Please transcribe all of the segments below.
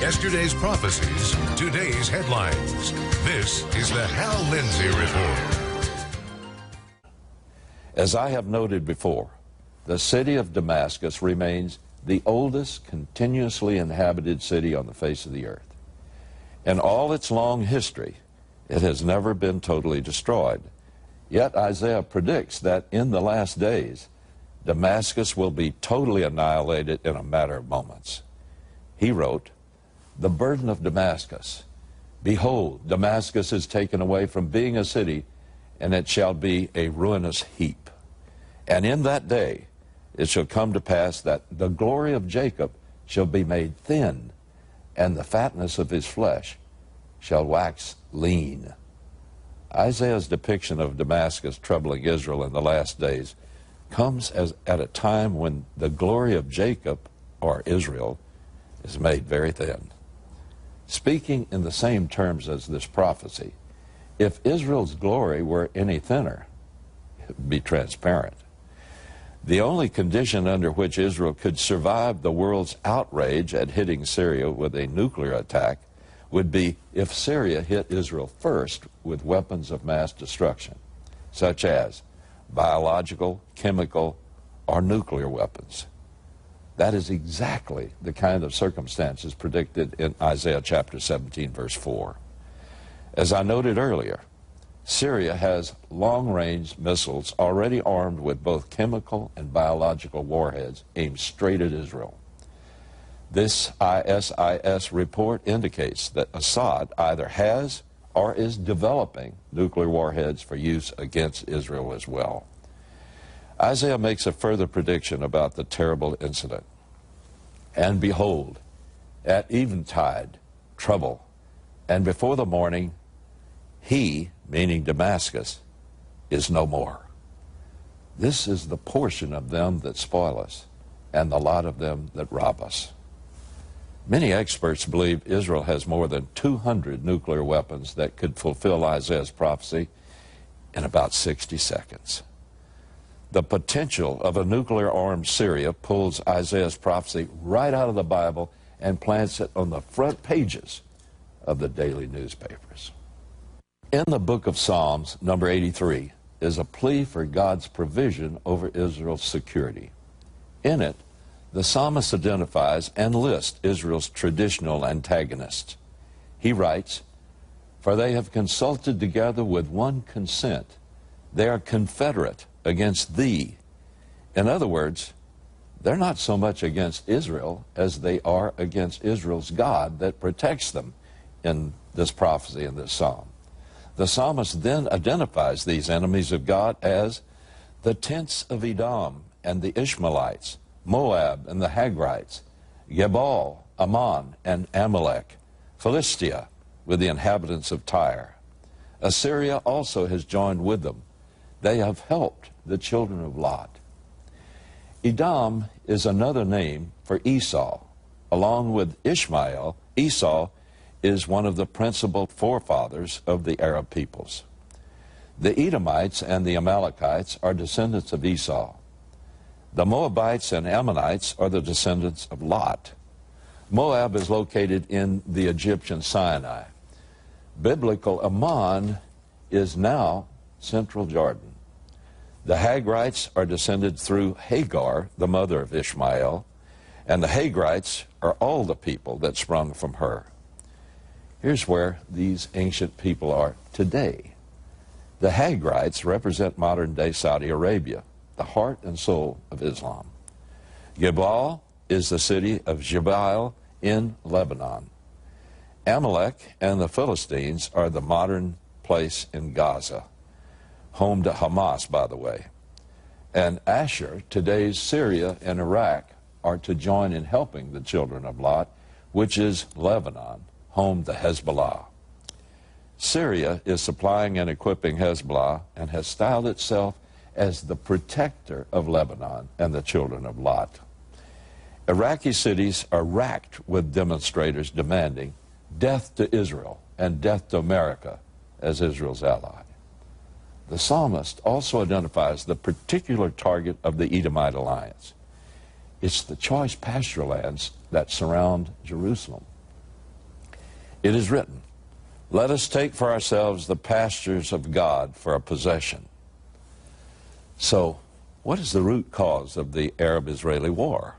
Yesterday's prophecies, today's headlines. This is the Hal Lindsey Report. As I have noted before, the city of Damascus remains the oldest continuously inhabited city on the face of the earth. In all its long history, it has never been totally destroyed. Yet Isaiah predicts that in the last days, Damascus will be totally annihilated in a matter of moments. He wrote, "The burden of Damascus. Behold, Damascus is taken away from being a city, and it shall be a ruinous heap. And in that day it shall come to pass that the glory of Jacob shall be made thin, and the fatness of his flesh shall wax lean." Isaiah's depiction of Damascus troubling Israel in the last days comes at a time when the glory of Jacob, or Israel, is made very thin. Speaking in the same terms as this prophecy, if Israel's glory were any thinner, it would be transparent. The only condition under which Israel could survive the world's outrage at hitting Syria with a nuclear attack would be if Syria hit Israel first with weapons of mass destruction, such as biological, chemical, or nuclear weapons. That is exactly the kind of circumstances predicted in Isaiah chapter 17, verse 4. As I noted earlier, Syria has long-range missiles already armed with both chemical and biological warheads aimed straight at Israel. This ISIS report indicates that Assad either has or is developing nuclear warheads for use against Israel as well. Isaiah makes a further prediction about the terrible incident. "And behold, at eventide, trouble, and before the morning, he," meaning Damascus, "is no more. This is the portion of them that spoil us, and the lot of them that rob us." Many experts believe Israel has more than 200 nuclear weapons that could fulfill Isaiah's prophecy in about 60 seconds. The potential of a nuclear-armed Syria pulls Isaiah's prophecy right out of the Bible and plants it on the front pages of the daily newspapers. In the book of Psalms, number 83, is a plea for God's provision over Israel's security. In it, the psalmist identifies and lists Israel's traditional antagonists. He writes, "For they have consulted together with one consent. They are confederate against thee." In other words, they're not so much against Israel as they are against Israel's God that protects them in this prophecy, in this psalm. The psalmist then identifies these enemies of God as the tents of Edom and the Ishmaelites, Moab and the Hagrites, Gebal, Ammon, and Amalek, Philistia with the inhabitants of Tyre. Assyria also has joined with them. They have helped the children of Lot. Edom is another name for Esau. Along with Ishmael, Esau is one of the principal forefathers of the Arab peoples. The Edomites and the Amalekites are descendants of Esau. The Moabites and Ammonites are the descendants of Lot. Moab is located in the Egyptian Sinai. Biblical Ammon is now central Jordan. The Hagrites are descended through Hagar, the mother of Ishmael, and the Hagrites are all the people that sprung from her. Here's where these ancient people are today. The Hagrites represent modern-day Saudi Arabia, the heart and soul of Islam. Gebal is the city of Jebel in Lebanon. Amalek and the Philistines are the modern place in Gaza, home to Hamas, by the way. And Ashur, today's Syria and Iraq, are to join in helping the children of Lot, which is Lebanon, home to Hezbollah. Syria is supplying and equipping Hezbollah and has styled itself as the protector of Lebanon and the children of Lot. Iraqi cities are racked with demonstrators demanding death to Israel and death to America as Israel's ally. The psalmist also identifies the particular target of the Edomite alliance. It's the choice pasture lands that surround Jerusalem. It is written, "Let us take for ourselves the pastures of God for a possession." So, what is the root cause of the Arab-Israeli war?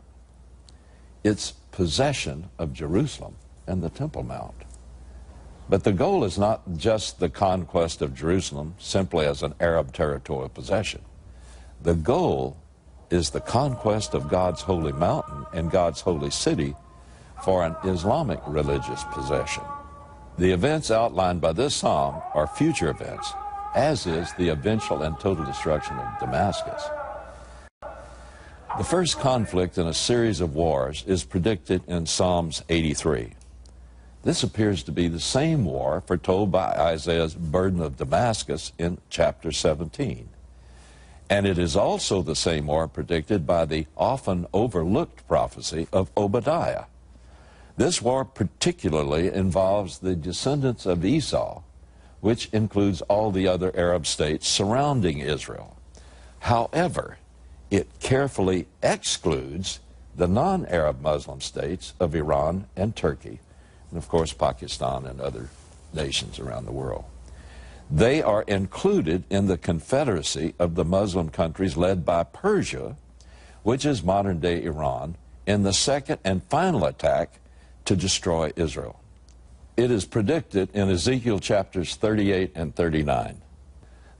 It's possession of Jerusalem and the Temple Mount. But the goal is not just the conquest of Jerusalem simply as an Arab territorial possession. The goal is the conquest of God's holy mountain and God's holy city for an Islamic religious possession. The events outlined by this psalm are future events, as is the eventual and total destruction of Damascus. The first conflict in a series of wars is predicted in Psalms 83. This appears to be the same war foretold by Isaiah's burden of Damascus in chapter 17. And it is also the same war predicted by the often overlooked prophecy of Obadiah. This war particularly involves the descendants of Esau, which includes all the other Arab states surrounding Israel. However, it carefully excludes the non-Arab Muslim states of Iran and Turkey, and of course Pakistan and other nations around the world. They are included in the confederacy of the Muslim countries led by Persia, which is modern-day Iran, in the second and final attack to destroy Israel. It is predicted in Ezekiel chapters 38 and 39.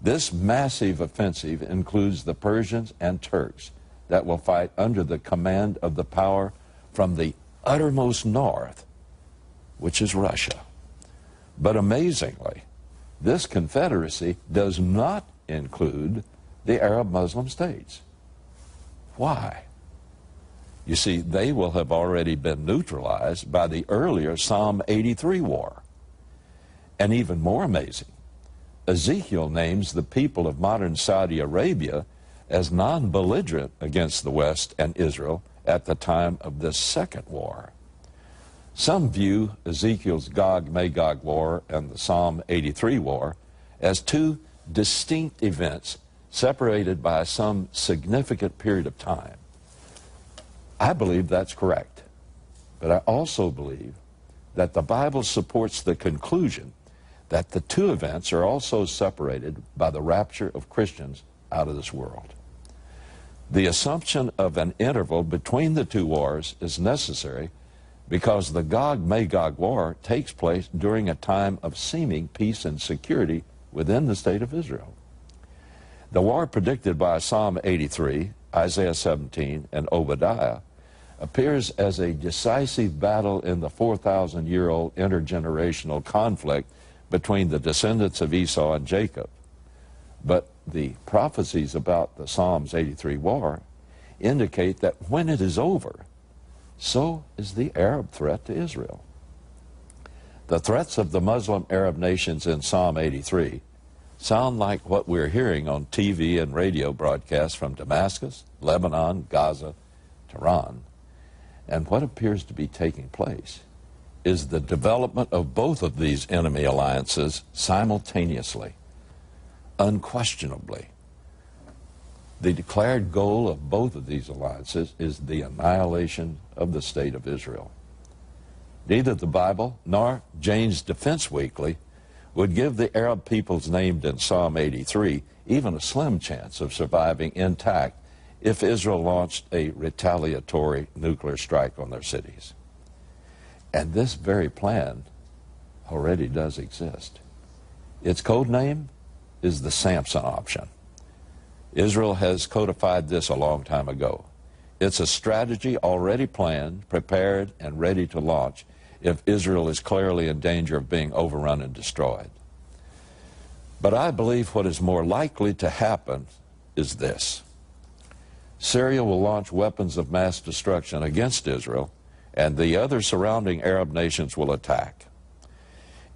This massive offensive includes the Persians and Turks that will fight under the command of the power from the uttermost north, which is Russia. But amazingly, this confederacy does not include the Arab Muslim states. Why? You see, they will have already been neutralized by the earlier Psalm 83 war. And even more amazing, Ezekiel names the people of modern Saudi Arabia as non-belligerent against the West and Israel at the time of this second war. Some view Ezekiel's Gog-Magog war and the Psalm 83 war as two distinct events separated by some significant period of time. I believe that's correct, but I also believe that the Bible supports the conclusion that the two events are also separated by the rapture of Christians out of this world. The assumption of an interval between the two wars is necessary because the Gog-Magog war takes place during a time of seeming peace and security within the state of Israel. The war predicted by Psalm 83, Isaiah 17, and Obadiah appears as a decisive battle in the 4,000-year-old intergenerational conflict between the descendants of Esau and Jacob. But the prophecies about the Psalms 83 war indicate that when it is over, so is the Arab threat to Israel. The threats of the Muslim Arab nations in Psalm 83 sound like what we're hearing on TV and radio broadcasts from Damascus, Lebanon, Gaza, Tehran. And what appears to be taking place is the development of both of these enemy alliances simultaneously. Unquestionably, the declared goal of both of these alliances is the annihilation of the state of Israel. Neither the Bible nor Jane's Defense Weekly would give the Arab peoples named in Psalm 83 even a slim chance of surviving intact if Israel launched a retaliatory nuclear strike on their cities. And this very plan already does exist. Its code name is the Samson option. Israel has codified this a long time ago. It's a strategy already planned, prepared, and ready to launch if Israel is clearly in danger of being overrun and destroyed. But I believe what is more likely to happen is this. Syria will launch weapons of mass destruction against Israel, and the other surrounding Arab nations will attack.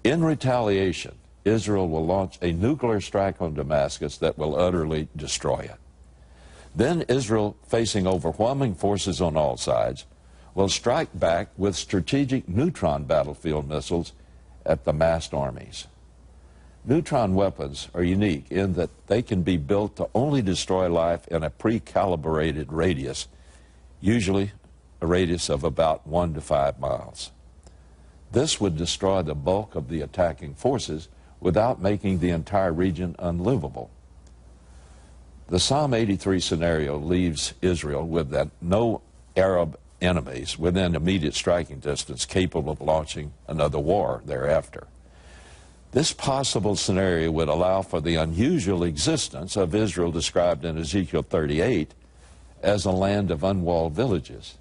In retaliation, Israel will launch a nuclear strike on Damascus that will utterly destroy it. Then Israel, facing overwhelming forces on all sides, will strike back with strategic neutron battlefield missiles at the massed armies. Neutron weapons are unique in that they can be built to only destroy life in a pre-calibrated radius, usually a radius of about 1 to 5 miles. This would destroy the bulk of the attacking forces without making the entire region unlivable. The Psalm 83 scenario leaves Israel with no Arab enemies within immediate striking distance capable of launching another war thereafter. This possible scenario would allow for the unusual existence of Israel described in Ezekiel 38 as a land of unwalled villages.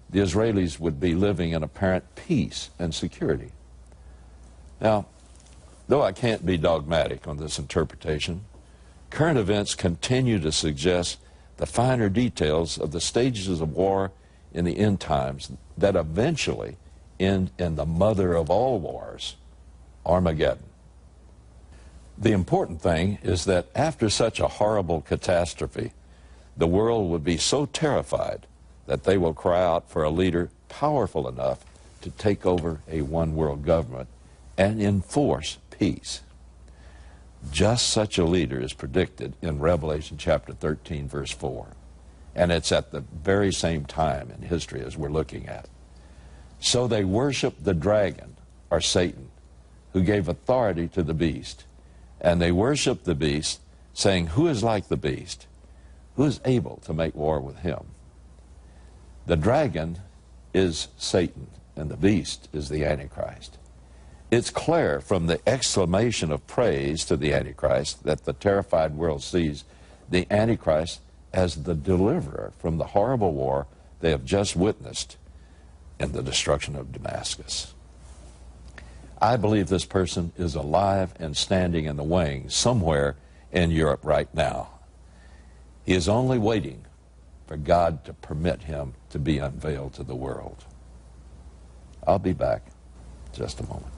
The Israelis would be living in apparent peace and security. Now, though I can't be dogmatic on this interpretation, current events continue to suggest the finer details of the stages of war in the end times that eventually end in the mother of all wars, Armageddon. The important thing is that after such a horrible catastrophe, the world would be so terrified that they will cry out for a leader powerful enough to take over a one-world government and enforce peace. Just such a leader is predicted in Revelation chapter 13, verse 4. And it's at the very same time in history as we're looking at. So they worshiped the dragon, or Satan, who gave authority to the beast. And they worshiped the beast, saying, "Who is like the beast? Who is able to make war with him?" The dragon is Satan, and the beast is the Antichrist. It's clear from the exclamation of praise to the Antichrist that the terrified world sees the Antichrist as the deliverer from the horrible war they have just witnessed in the destruction of Damascus. I believe this person is alive and standing in the wings somewhere in Europe right now. He is only waiting for God to permit him to be unveiled to the world. I'll be back in just a moment.